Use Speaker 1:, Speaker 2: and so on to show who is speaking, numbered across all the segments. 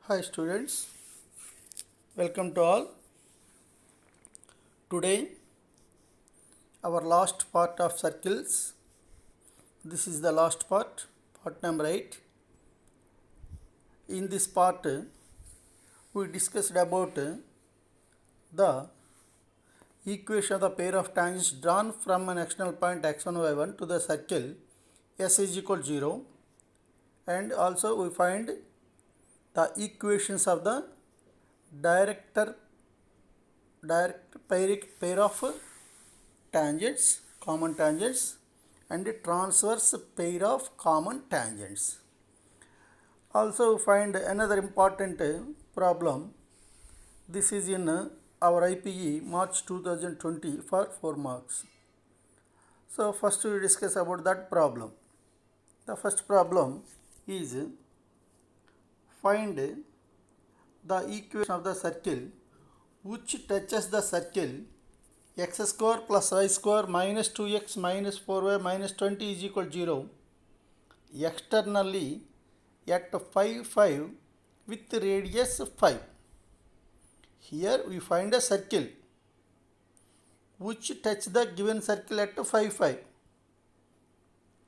Speaker 1: Hi students, welcome to all. Today our last part of circles. This is the last part number 8. In this part we discussed about the equation of the pair of tangents drawn from an external point x1 y1 to the circle s is equal to 0, and also we find the equations of the direct pair of tangents, common tangents, and transverse pair of common tangents. Also find another important problem. This is in our IPE March 2020 for 4 marks. So first we discuss about that problem. The first problem is find the equation of the circle which touches the circle x square plus y square minus 2x minus 4y minus 20 is equal to 0 externally at 5, 5 with radius 5. Here we find a circle which touch the given circle at 5, 5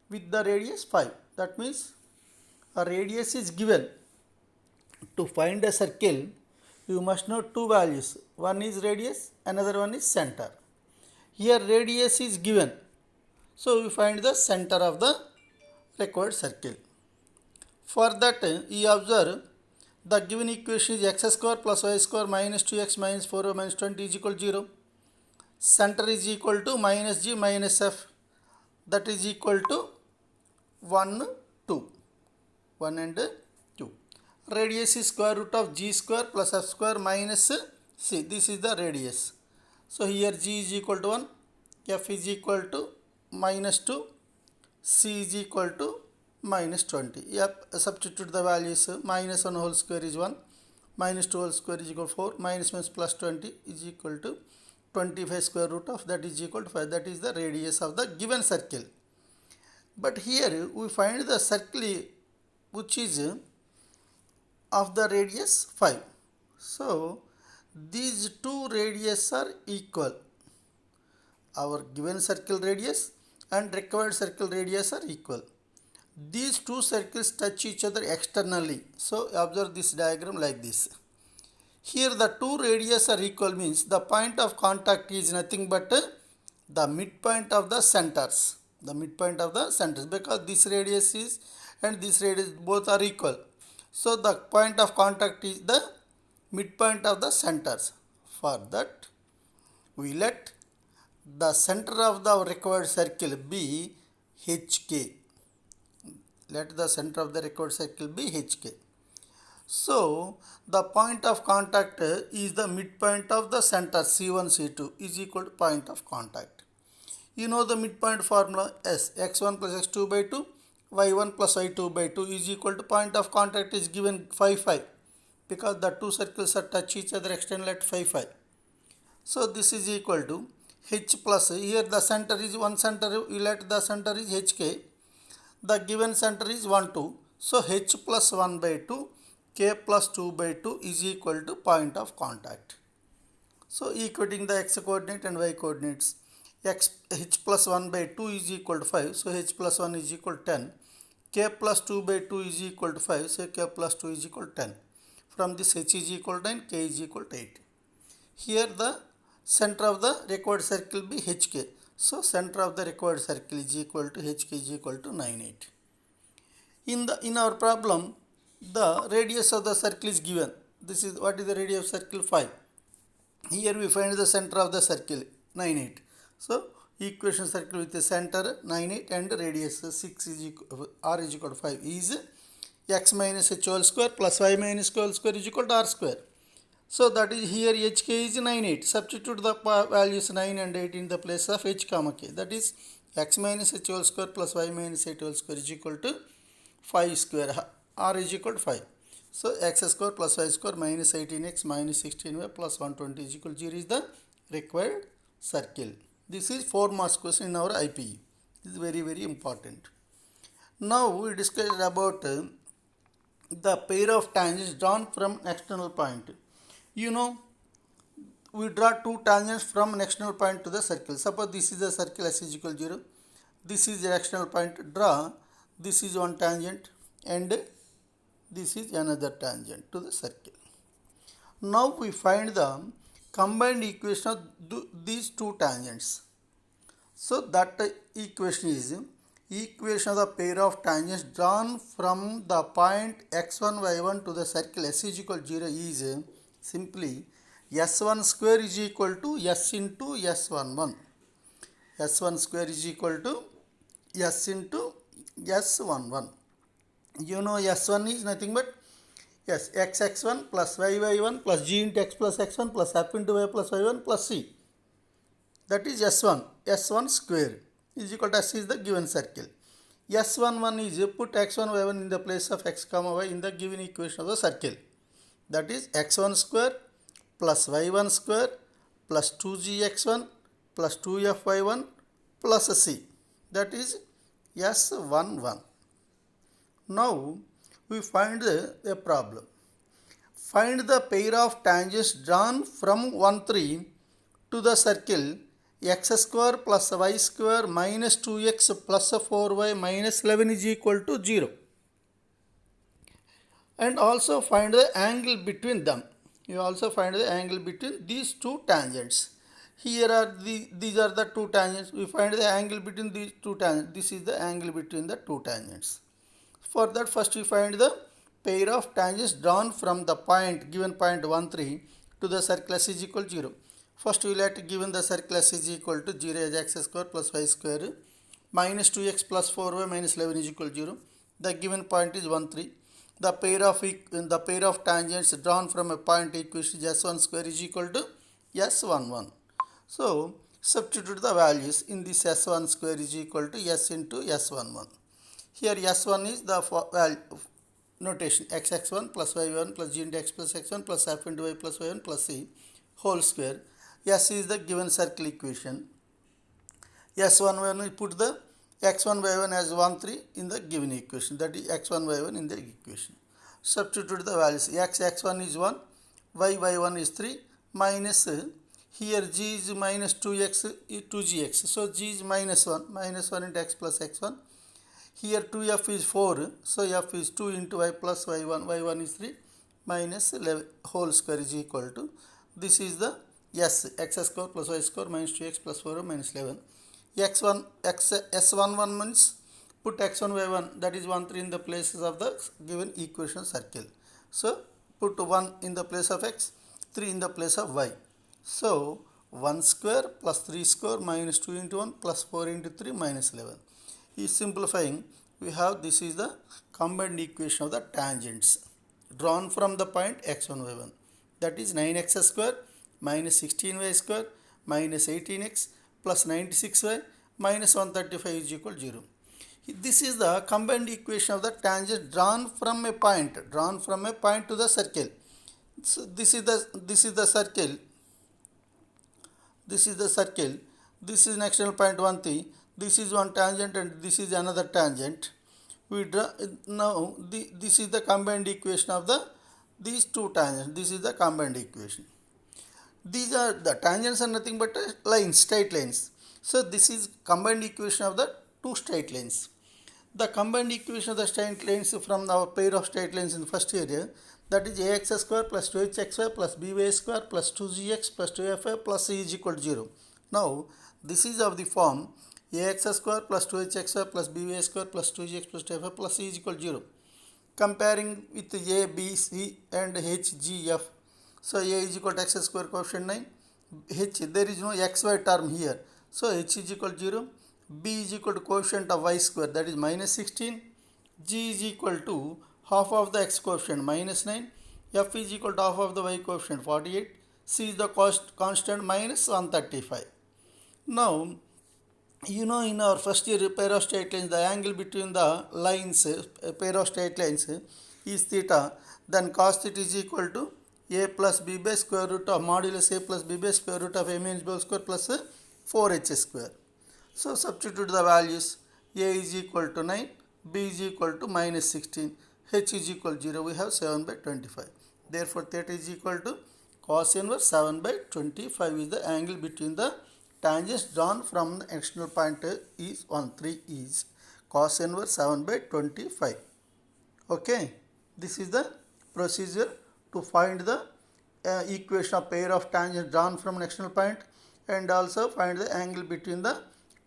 Speaker 1: with the radius 5. That means a radius is given. To find a circle, you must know two values. One is radius, another one is center. Here radius is given, so we find the center of the required circle. For that, you observe the given equation is x square plus y square minus 2x minus 4y minus 20 is equal to 0. Center is equal to minus g minus f, that is equal to 1, 2. 1 and 2. Radius is square root of g square plus f square minus c. This is the radius. So here g is equal to 1, f is equal to minus 2, c is equal to minus 20. Yep, substitute the values. Minus 1 whole square is 1, minus 2 whole square is equal to 4, minus plus 20 is equal to 25 square root of that is equal to 5. That is the radius of the given circle. But here we find the circle which is of the radius 5. So these two radius are equal. Our given circle radius and required circle radius are equal. These two circles touch each other externally. So observe this diagram like this. Here the two radius are equal means the point of contact is nothing but the midpoint of the centers. The midpoint of the centers, because this radius is and this radius both are equal. So the point of contact is the midpoint of the centers. For that, we let the center of the required circle be HK. Let the center of the required circle be HK. So the point of contact is the midpoint of the center C1, C2 is equal to point of contact. You know the midpoint formula S, x1 plus x2 by 2, y1 plus y2 by 2 is equal to point of contact is given 5, 5, because the two circles are touch each other external at 5, 5. So this is equal to H plus, here the center is one center, you let the center is HK, the given center is 1, 2. So H plus 1 by 2, K plus 2 by 2 is equal to point of contact. So equating the x coordinate and y coordinates, h plus 1 by 2 is equal to 5, so h plus 1 is equal to 10. K plus 2 by 2 is equal to 5, so k plus 2 is equal to 10. From this h is equal to 9, k is equal to 8. Here the center of the required circle be hk. So center of the required circle is equal to hk is equal to 9, 8. In our problem, the radius of the circle is given. This is what is the radius of circle 5. Here we find the center of the circle 9, 8. So equation circle with the center 9, 8 and radius 6 is equal, r is equal to 5 is x minus h whole square plus y minus k whole square is equal to r square. So that is here hk is 9, 8. Substitute the values 9 and 8 in the place of h comma k. That is x minus h whole square plus y minus 8 whole square is equal to 5 square. R is equal to 5. So x square plus y square minus 18x minus 16y plus 120 is equal to 0 is the required circle. This is 4 marks question in our IPE. This is very, very important. Now we discussed about the pair of tangents drawn from external point. You know, we draw two tangents from an external point to the circle. Suppose this is the circle S is equal 0. This is the external point. Draw. This is one tangent and this is another tangent to the circle. Now we find the combined equation of these two tangents. So that equation is equation of the pair of tangents drawn from the point x1 y1 to the circle S is equal 0 is simply s1 square is equal to s into s11. s1 square is equal to s into s11. You know s1 is nothing but yes x1 plus y1 plus g into x plus x1 plus f into y plus y1 plus c. That is s1 square is equal to s is the given circle. s11 is put x1 y1 in the place of x comma y in the given equation of the circle. That is x1 square plus y1 square plus 2gx1 plus 2fy1 plus c. That is s11. Now we find a problem. Find the pair of tangents drawn from 1 3 to the circle x square plus y square minus 2x plus 4y minus 11 is equal to 0. And also find the angle between them. You also find the angle between these two tangents. Here are these are the two tangents. We find the angle between these two tangents. This is the angle between the two tangents. For that, first we find the pair of tangents drawn from the point given point 1 3 to the circle S is equal to 0. First we will have to given the circle S is equal to 0 as x square plus y square minus 2x plus 4y minus 11 is equal to 0. The given point is 1 3. The pair of tangents drawn from a point equation s1 square is equal to s11. So substitute the values in this s1 square is equal to s into s11. Here s1 is the value notation x1 plus y1 plus g into x plus x1 plus f into y plus y1 plus c whole square. S is the given circle equation. S11 we put the x1 y1 as 1 3 in the given equation, that is x1 y1 in the equation. Substitute the values. X1 is 1, y1 is 3 minus here g is minus 2x 2gx, so g is minus 1 into x plus x1. Here 2f is 4, so f is 2 into y plus y1 is 3 minus 11 whole square is equal to, this is the x square plus y square minus 2x plus 4 minus 11. S11 means put x1 y1, that is 1 3 in the places of the given equation circle. So put 1 in the place of x, 3 in the place of y. So 1 square plus 3 square minus 2 into 1 plus 4 into 3 minus 11. Is simplifying, we have this is the combined equation of the tangents drawn from the point x1 y1, that is 9x square minus 16y square minus 18x plus 96y minus 135 is equal to 0. This is the combined equation of the tangent drawn from a point to the circle. So this is the circle. This is an external point 1 3. This is one tangent and this is another tangent. We draw now this is the combined equation of these two tangents. This is the combined equation. These are the tangents are nothing but lines, straight lines. So this is combined equation of the two straight lines. The combined equation of the straight lines from our pair of straight lines in the first area, that is ax square plus 2hxy plus by square plus 2gx plus 2fy plus c is equal to 0. Now this is of the form ax square plus 2hxy plus by square plus 2gx plus 2fy plus c is equal to 0. Comparing with a, b, c and h, g, f. So a is equal to x square coefficient 9. H, there is no xy term here. So h is equal to 0. B is equal to coefficient of y square, that is minus 16. G is equal to half of the x coefficient minus 9. F is equal to half of the y coefficient 48. C is the constant minus 135. Now, you know, in our first year pair of straight lines, the angle between the lines, pair of straight lines is theta. Then cos theta is equal to a plus b by square root of modulus a plus b by square root of a minus b square plus 4h square. So substitute the values. A is equal to 9, b is equal to minus 16, h is equal to 0, we have 7 by 25. Therefore, theta is equal to cos inverse 7 by 25 is the angle between the tangents drawn from the external point is 1, 3 is cos inverse 7 by 25. Okay, this is the procedure to find the equation of pair of tangents drawn from an external point and also find the angle between the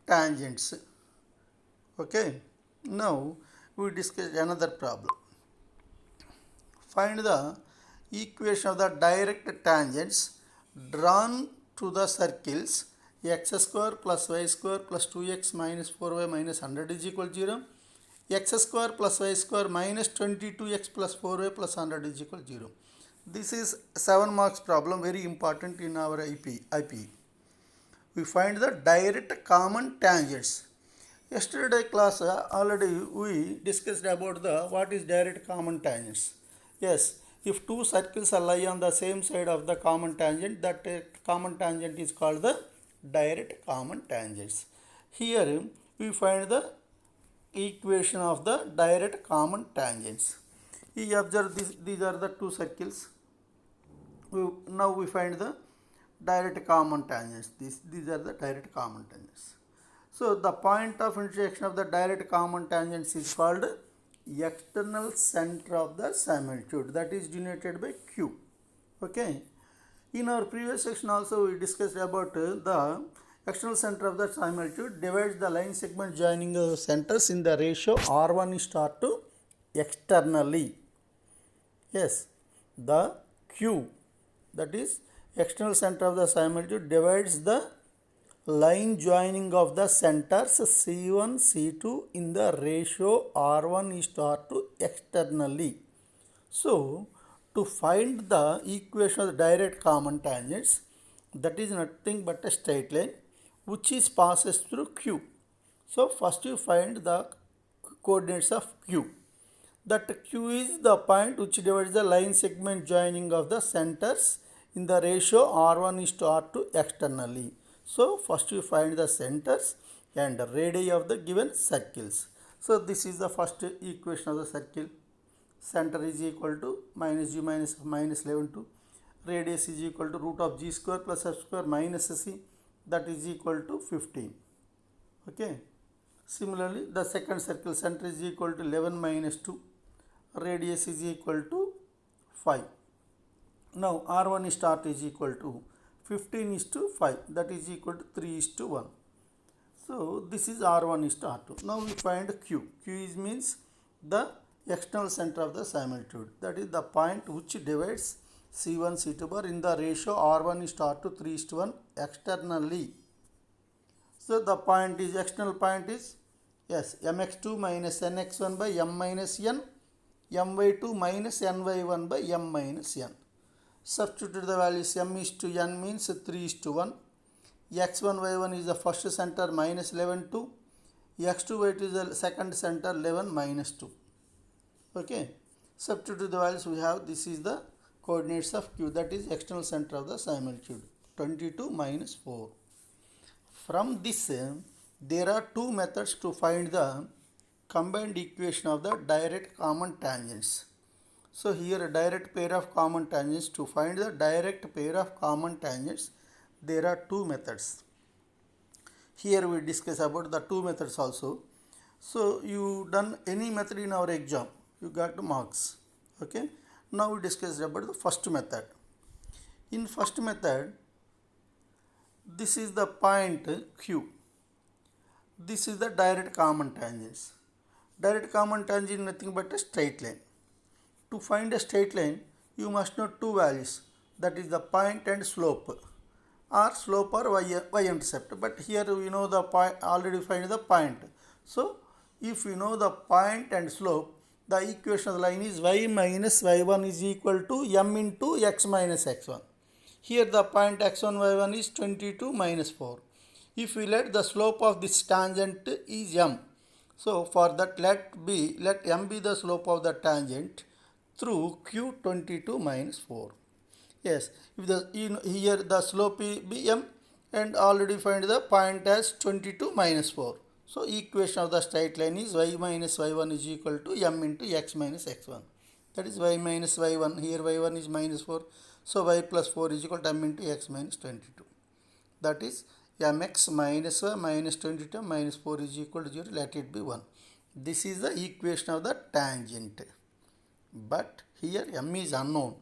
Speaker 1: tangents. Okay, now we discuss another problem. Find the equation of the direct tangents drawn to the circles x square plus y square plus 2x minus 4y minus 100 is equal to 0, x square plus y square minus 22x plus 4y plus 100 is equal to 0. This is 7 marks problem, very important in our IP. We find the direct common tangents. Yesterday class already we discussed about the what is direct common tangents. Yes, if two circles lie on the same side of the common tangent, that common tangent is called the direct common tangents. Here we find the equation of the direct common tangents. You observe this, these are the two circles. Now we find the direct common tangents. These are the direct common tangents. So the point of intersection of the direct common tangents is called external center of the similitude, that is denoted by Q. Okay. In our previous section also we discussed about the external center of the similitude divides the line segment joining the centers in the ratio R1 is to R2 externally. Yes, the Q, that is external center of the similitude, divides the line joining of the centers C1, C2 in the ratio R1 is to R2 externally. So, to find the equation of the direct common tangents, that is nothing but a straight line which is passes through Q. So, first you find the coordinates of Q. That Q is the point which divides the line segment joining of the centers in the ratio R1 is to R2 externally. So, first you find the centers and the radii of the given circles. So, this is the first equation of the circle. Center is equal to minus g minus 11 to radius is equal to root of g square plus f square minus c, that is equal to 15. Okay. Similarly, the second circle center is equal to 11 minus 2, radius is equal to 5. Now R1 is to R2 is equal to 15 is to 5, that is equal to 3 is to 1. So this is R1 is to R2. Now we find Q. Q is means the external center of the similitude, that is the point which divides C1 C2 bar in the ratio R1 is to R2 3 is to 1 externally. So the point is, external point is, yes, mx2 minus nx1 by m minus n, my2 minus ny1 by m minus n. Substitute the values. M is to n means 3 is to 1. x1 y1 is the first center minus 11 2. x2 y2 is the second center 11 minus 2. Okay. Substitute the values we have. This is the coordinates of Q, that is external center of the similitude, 22 minus 4. From this there are two methods to find the combined equation of the direct common tangents. So here a direct pair of common tangents. To find the direct pair of common tangents, there are two methods. Here we discuss about the two methods also. So you done any method in our exam, you got the marks. Okay. Now we discuss about the first method. In first method, this is the point Q. This is the direct common tangents. Direct common tangent is nothing but a straight line. To find a straight line, you must know two values, that is the point and slope, or slope or y-intercept. But here we know the point, already find the point. So if you know the point and slope, the equation of the line is y minus y1 is equal to m into x minus x1. Here the point x1 y1 is 22 minus 4. If we let the slope of this tangent is m, so for that let m be the slope of the tangent through q 22 minus 4. Yes, if the here the slope be m and already find the point as 22 minus 4. So equation of the straight line is y minus y1 is equal to m into x minus x1. That is y minus y1. Here y1 is minus 4. So y plus 4 is equal to m into x minus 22. That is mx minus y minus 22 minus 4 is equal to 0. Let it be 1. This is the equation of the tangent. But here m is unknown.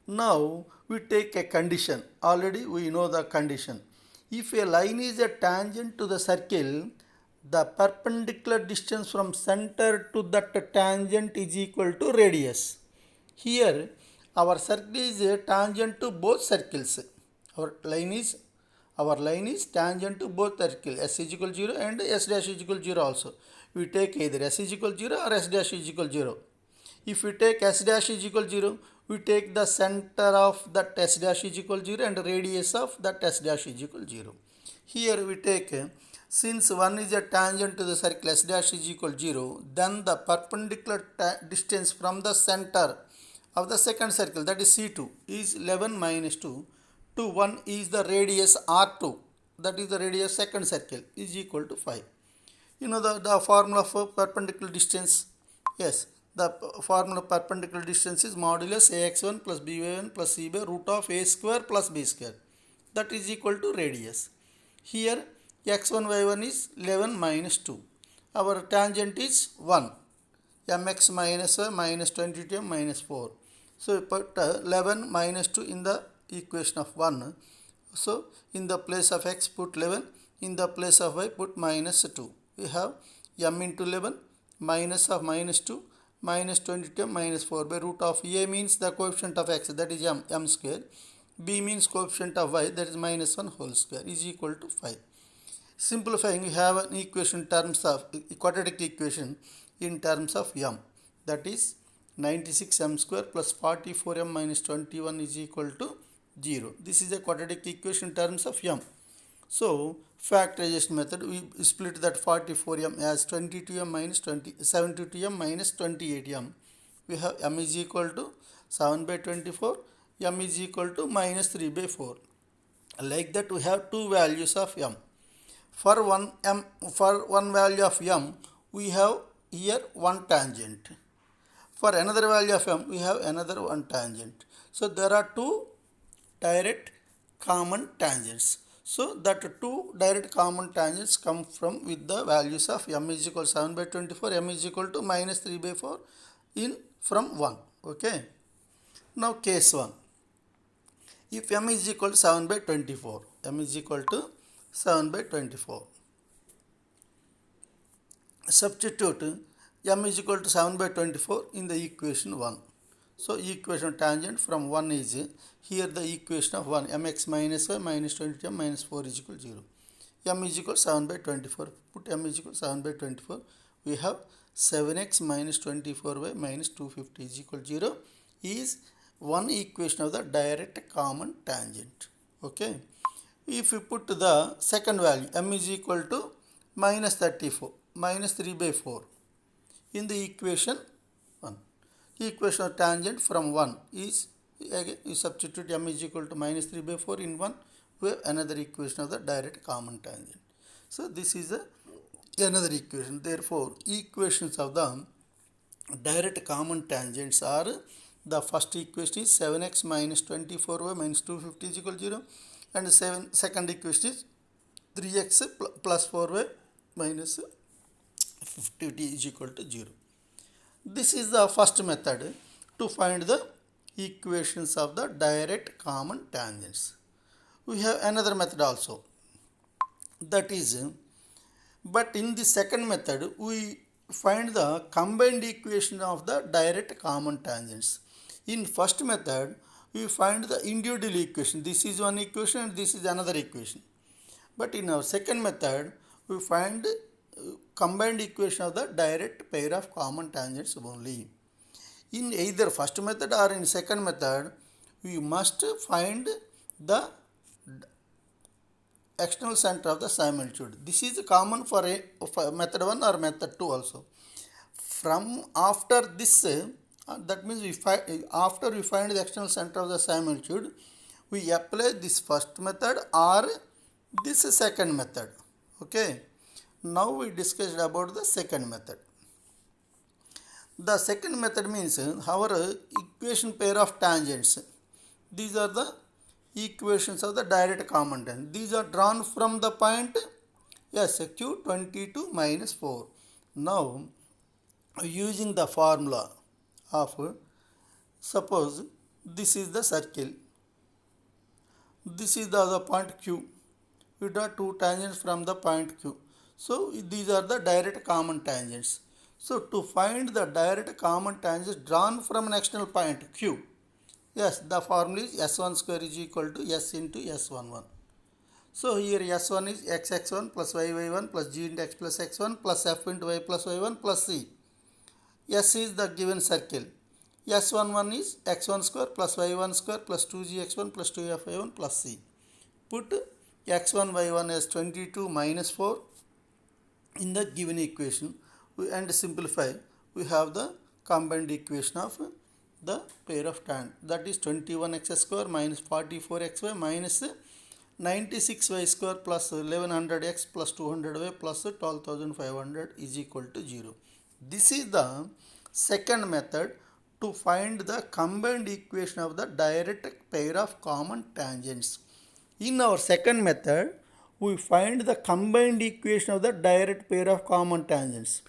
Speaker 1: Now we take a condition. Already we know the condition. If a line is a tangent to the circle, the perpendicular distance from center to that tangent is equal to radius. Here our circle is a tangent to both circles. Our line is tangent to both circles. S is equal to 0 and S dash is equal to 0 also. We take either S is equal to 0 or S dash is equal to 0. If we take S dash is equal to 0, we take the center of that S dash is equal to 0 and radius of that S dash is equal to 0. Here we take, since 1 is a tangent to the circle S dash is equal to 0, then the perpendicular distance from the center of the second circle, that is C2, is 11 minus 2 to 1 is the radius R2, that is the radius second circle, is equal to 5. You know the formula for perpendicular distance? Yes. The formula of perpendicular distance is modulus ax1 plus by1 plus c by root of a square plus b square. That is equal to radius. Here x1 y1 is 11 minus 2. Our tangent is 1. Mx minus y minus 22 minus 4. So we put 11 minus 2 in the equation of 1. So in the place of x put 11. In the place of y put minus 2. We have m into 11 minus of minus 2 minus 22 minus 4 by root of a means the coefficient of x, that is m square, b means coefficient of y, that is minus 1 whole square, is equal to 5. Simplifying, we have an equation in terms of quadratic equation in terms of m, that is 96m square plus 44m minus 21 is equal to 0. This is a quadratic equation in terms of m. So factorization method, we split that 44m as 22m minus 72m minus 28m. We have m is equal to 7 by 24, m is equal to minus 3 by 4. Like that we have two values of m. For one value of m, we have here one tangent. For another value of m, we have another one tangent. So there are two direct common tangents. So that two direct common tangents come from with the values of m is equal to 7 by 24, m is equal to minus 3 by 4 in from 1. Okay. Now case 1. If m is equal to 7 by 24, m is equal to 7 by 24. Substitute m is equal to 7 by 24 in the equation 1. So equation of tangent from 1 is, here the equation of 1, mx minus y minus 22 minus 4 is equal to 0. M is equal to 7 by 24. Put m is equal to 7 by 24. We have 7x minus 24y minus 250 is equal to 0 is one equation of the direct common tangent. Okay. If we put the second value, m is equal to minus 34, minus 3 by 4 in the equation 1. Equation of tangent from 1 is, again you substitute m is equal to minus 3 by 4 in 1, we have another equation of the direct common tangent. So this is another equation. Therefore equations of the direct common tangents are, the first equation is 7x minus 24y minus 250 is equal to 0, and second equation is 3x plus 4y minus 50 is equal to 0. This is the first method to find the equations of the direct common tangents. We have another method also, that is, but in the second method we find the combined equation of the direct common tangents. In first method we find the individual equation, this is one equation and this is another equation, but in our second method we find combined equation of the direct pair of common tangents only. In either first method or in second method, we must find the external center of the similitude. This is common for method 1 or method 2 also. From after this, that means after we find the external center of the similitude, we apply this first method or this second method. Okay. Now we discussed about the second method. The second method means our equation pair of tangents. These are the equations of the direct common tangent. These are drawn from the point q 22 minus 4. Now using the formula of, suppose this is the circle, this is the other point q. We draw two tangents from the point q. So these are the direct common tangents. So to find the direct common tangents drawn from an external point q, yes, the formula is s1 square is equal to s into s11. So here s1 is xx1 plus yy1 plus g into x plus x1 plus f into y plus y1 plus c. S is the given circle. S11 is x1 square plus y1 square plus 2gx1 plus 2fy1 plus c. Put x1 y1 as 22 minus 4 in the given equation and simplify. We have the combined equation of the pair of tan, that is 21x square minus 44xy minus 96y square plus 1100x plus 200y plus 12,500 is equal to 0. This is the second method to find the combined equation of the direct pair of common tangents. In our second method, we find the combined equation of the direct pair of common tangents.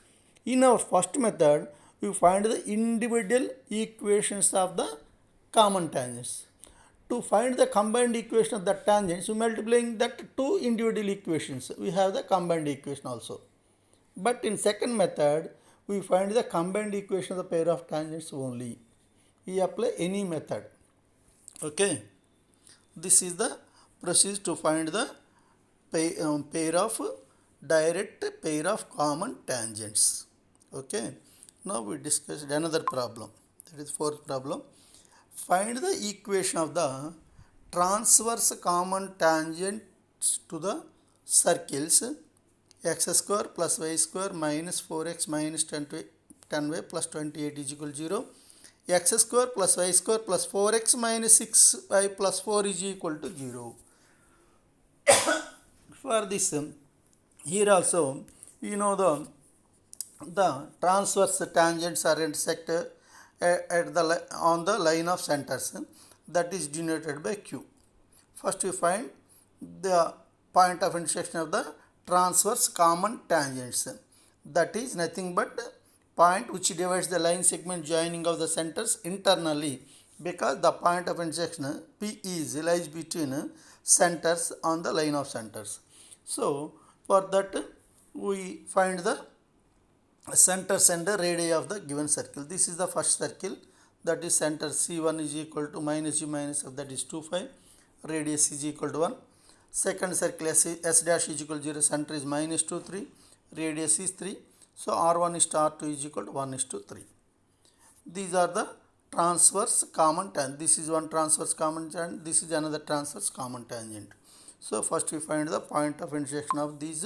Speaker 1: In our first method, we find the individual equations of the common tangents. To find the combined equation of the tangents, we multiplying that two individual equations. We have the combined equation also. But in second method, we find the combined equation of the pair of tangents only. We apply any method. Okay. This is the procedure to find the pair of direct pair of common tangents. Okay. Now we discussed another problem. That is fourth problem. Find the equation of the transverse common tangents to the circles x square plus y square minus 4x minus 10y plus 28 is equal to 0. X square plus y square plus 4x minus 6y plus 4 is equal to 0. For this, here also, you know the transverse tangents are intersect on the line of centers, that is denoted by q. First we find the point of intersection of the transverse common tangents, that is nothing but point which divides the line segment joining of the centers internally, because the point of intersection P lies between centers on the line of centers. So for that we find the centers and the radii of the given circle. This is the first circle, that is center C1 is equal to minus g minus f, that is 2 5, radius is equal to 1. Second circle S dash is equal to 0, center is minus 2 3, radius is 3. So R1 is to R2 is equal to 1 is to 3. These are the transverse common tangent. This is one transverse common tangent, this is another transverse common tangent. So first we find the point of intersection of these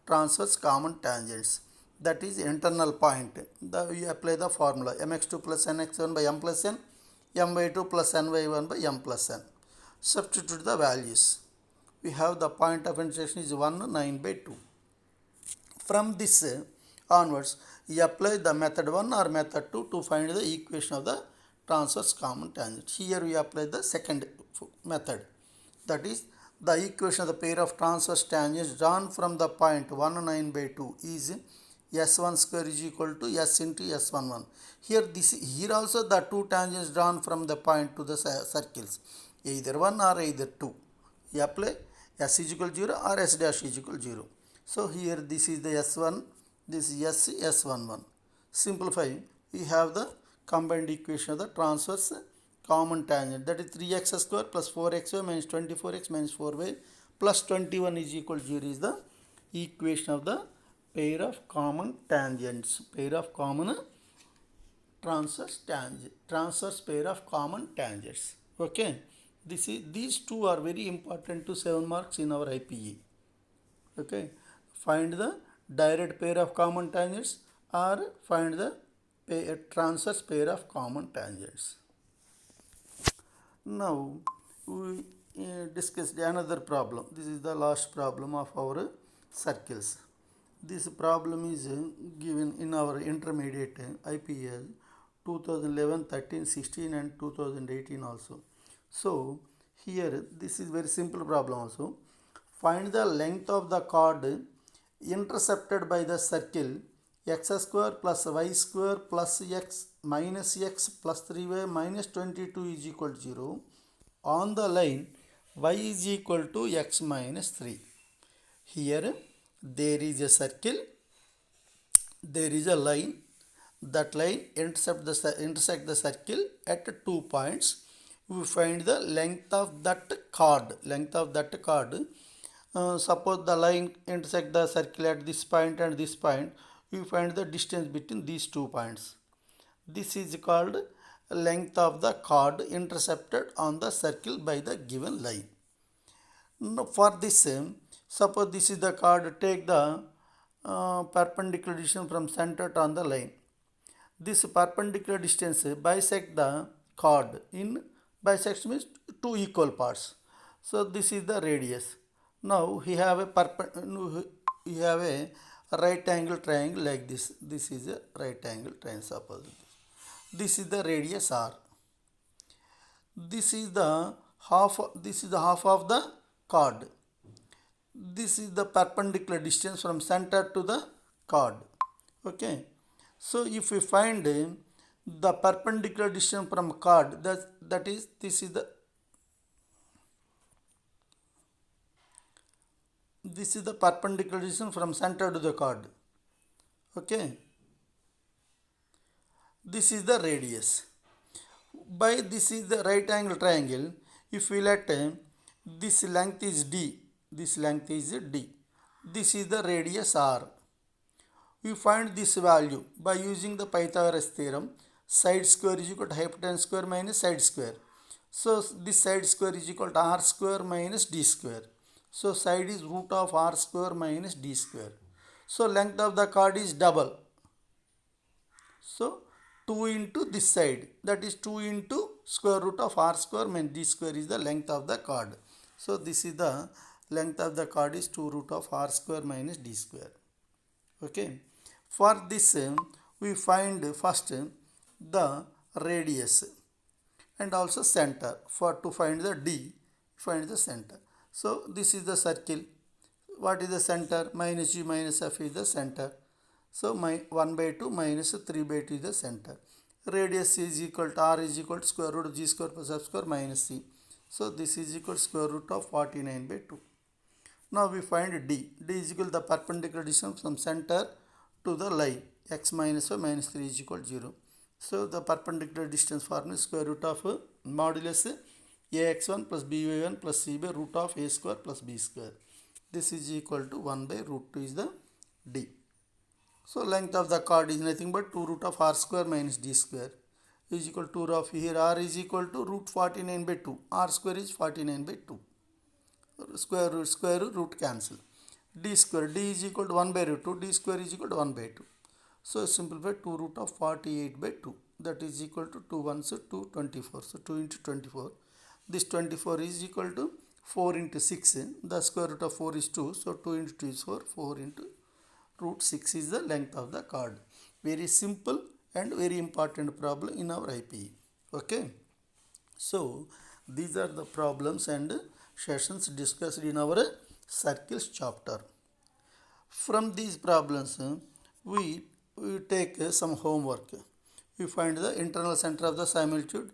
Speaker 1: transverse common tangents, that is internal point. We apply the formula mx2 plus nx1 by m plus n, my2 plus ny1 by m plus n. Substitute the values. We have the point of intersection is 1 9 by 2. From this onwards, we apply the method 1 or method 2 to find the equation of the transverse common tangent. Here we apply the second method, that is the equation of the pair of transverse tangents drawn from the point 1 9 by 2 is s1 square is equal to s into s11. Here also the two tangents drawn from the point to the circles, either 1 or either 2. We apply s is equal to 0 or s dash is equal to 0. So here this is the s1, this is s11. Simplify, we have the combined equation of the transverse common tangent, that is 3x square plus 4xy minus 24x minus 4y plus 21 is equal to 0 is the equation of the pair of common tangents, pair of common transverse pair of common tangents. Okay, these two are very important to 7 marks in our IPE. Okay, find the direct pair of common tangents or find the transverse pair of common tangents. Now we discussed another problem. This is the last problem of our circles. This problem is given in our intermediate IPL 2011, 13, 16 and 2018 also. So here this is very simple problem also. Find the length of the chord intercepted by the circle x square plus y square plus x plus 3y minus 22 is equal to 0 on the line y is equal to x minus 3. Here there is a circle, there is a line, that line intersect the circle at 2 points. We find the length of that chord. Suppose the line intersect the circle at this point and this point, we find the distance between these 2 points. This is called length of the chord intercepted on the circle by the given line. Now for this, suppose this is the chord, take the perpendicular distance from center on the line. This perpendicular distance bisect the chord. In bisect means two equal parts. So this is the radius. Now we have a right angle triangle like this. This is a right angle triangle. Suppose this is the radius r. This is the half. This is the half of the chord. This is the perpendicular distance from center to the chord. Okay. So if we find the perpendicular distance from chord, that is this is the perpendicular distance from center to the chord. Okay. This is the radius. By this is the right angle triangle. If we let this length is d, this length is d. This is the radius r. We find this value by using the Pythagoras theorem. Side square is equal to hypotenuse square minus side square. So this side square is equal to r square minus d square. So side is root of r square minus d square. So length of the chord is double. So 2 into this side, that is 2 into square root of r square minus d square is the length of the chord. So this is the length of the chord is 2 root of r square minus d square. Okay. For this we find first the radius and also center. To find the d, find the center. So this is the circle. What is the center? Minus g minus f is the center. So 1 by 2 minus 3 by 2 is the center. Radius is equal to r is equal to square root of g square plus f square minus c. So this is equal to square root of 49 by 2. Now we find d. D is equal to the perpendicular distance from center to the line. X minus y minus 3 is equal to 0. So the perpendicular distance formula is square root of modulus ax1 plus by1 plus c by root of a square plus b square. This is equal to 1 by root 2 is the d. So length of the chord is nothing but 2 root of r square minus d square is equal to 2 root of, here r is equal to root 49 by 2. R square is 49 by 2. Square root cancel. D square, d is equal to 1 by root 2, d square is equal to 1 by 2. So simplify 2 root of 48 by 2, that is equal to 2 ones 2, 24. So 2 into 24. This 24 is equal to 4 into 6. The square root of 4 is 2. So 2 into 2 is 4. 4 into root 6 is the length of the chord. Very simple and very important problem in our IPE. Okay. So these are the problems and sessions discussed in our circles chapter. From these problems, we take some homework. We find the internal center of the similitude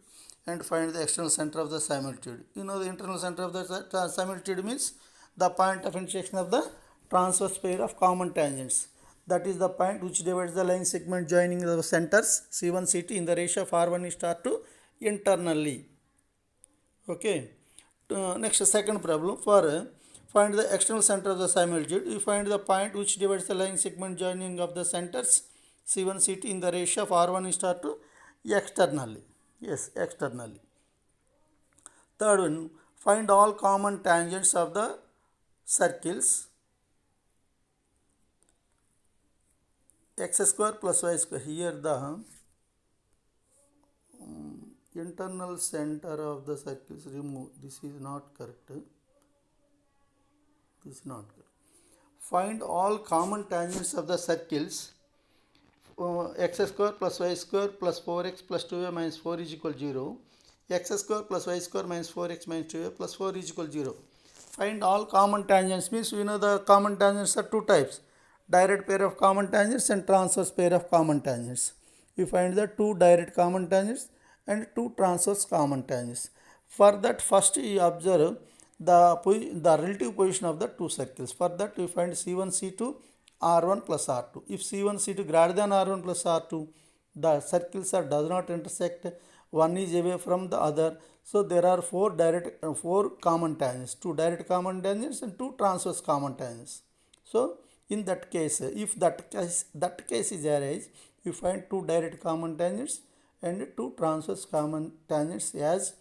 Speaker 1: and find the external center of the similitude. You know the internal center of the similitude means the point of intersection of the transverse pair of common tangents. That is the point which divides the line segment joining the centers C1, C2 in the ratio of R1 star to internally. Okay. Next, second problem. For find the external center of the similitude, we find the point which divides the line segment joining of the centers C1, C2 in the ratio of R1 star to externally. Yes, externally. Third one, find all common tangents of the circles x square plus y square. Here the internal center of the circles remove. This is not correct. This is not correct. find all common tangents of the circles x square plus y square plus 4x plus 2y minus 4 is equal to 0. X square plus y square minus 4x minus 2y plus 4 is equal to 0. Find all common tangents means we know the common tangents are two types: direct pair of common tangents and transverse pair of common tangents. We find the two direct common tangents and two transverse common tangents. For that, first we observe the relative position of the two circles. For that, we find C1, C2, R1 plus R2. If C1, C2 greater than R1 plus R2, the circles does not intersect. One is away from the other. So there are four common tangents, two direct common tangents and two transverse common tangents. So in that case, if that case is arise, you find two direct common tangents and two transverse common tangents, as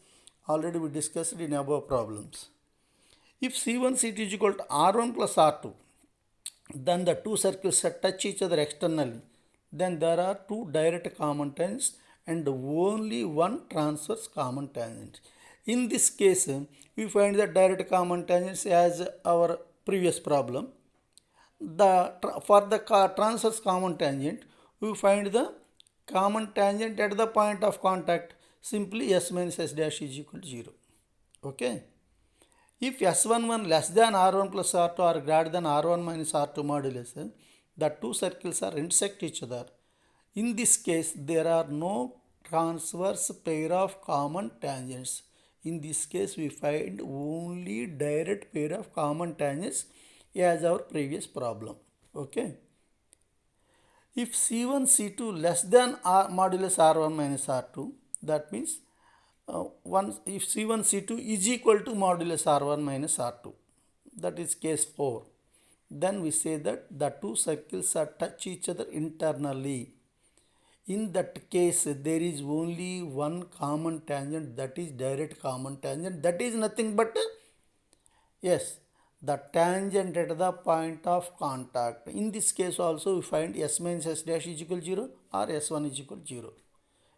Speaker 1: already we discussed in above problems. If C1, C2 is equal to R1 plus R2, then the two circles touch each other externally. Then there are two direct common tangents and only one transverse common tangent. In this case, we find the direct common tangents as our previous problem. For the transverse common tangent, we find the common tangent at the point of contact. Simply s minus s dash is equal to 0. Okay. If S11 less than R1 plus R2 or greater than R1 minus R2 modulus, the two circles are intersect each other. In this case, there are no transverse pair of common tangents. In this case, we find only direct pair of common tangents as our previous problem. Okay. If C1, C2 less than modulus R1 minus R2, that means if C1, C2 is equal to modulus R1 minus R2, that is case 4, then we say that the two circles are touch each other internally. In that case, there is only one common tangent, that is direct common tangent. That is nothing but, yes, the tangent at the point of contact. In this case also, we find s minus s dash is equal to 0 or s1 is equal to 0.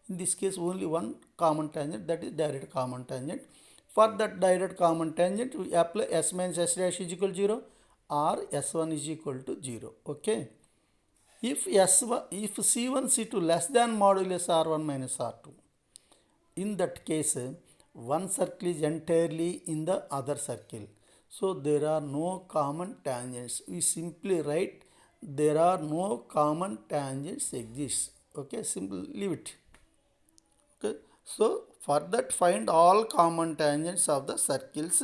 Speaker 1: In this case, only one common tangent, that is direct common tangent. For that direct common tangent, we apply s minus s dash is equal to 0 or s1 is equal to 0. Okay. If C1, C2 less than modulus R1 minus R2, in that case, one circle is entirely in the other circle. So there are no common tangents. We simply write there are no common tangents exist. Okay, simply leave it. Okay, so for that, find all common tangents of the circles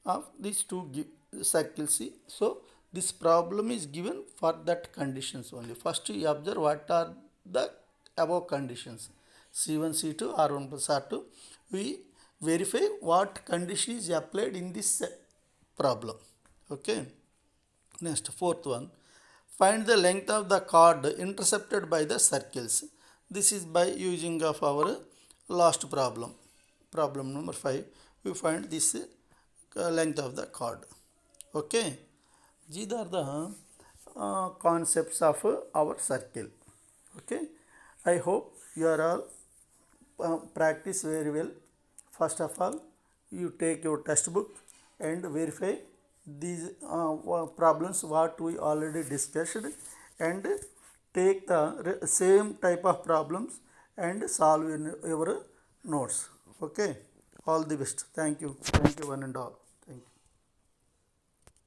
Speaker 1: of these two circles. So this problem is given for that conditions only. First we observe what are the above conditions: C1, C2, R1 plus R2. We verify what condition is applied in this problem. Okay. Next, fourth one. Find the length of the chord intercepted by the circles. This is by using of our last problem. Problem number 5. We find this length of the chord. Okay. These are the concepts of our circle. Okay. I hope you are all practice very well. First of all, you take your textbook and verify these problems what we already discussed, and take the same type of problems and solve in your notes. Okay. All the best. Thank you. Thank you one and all.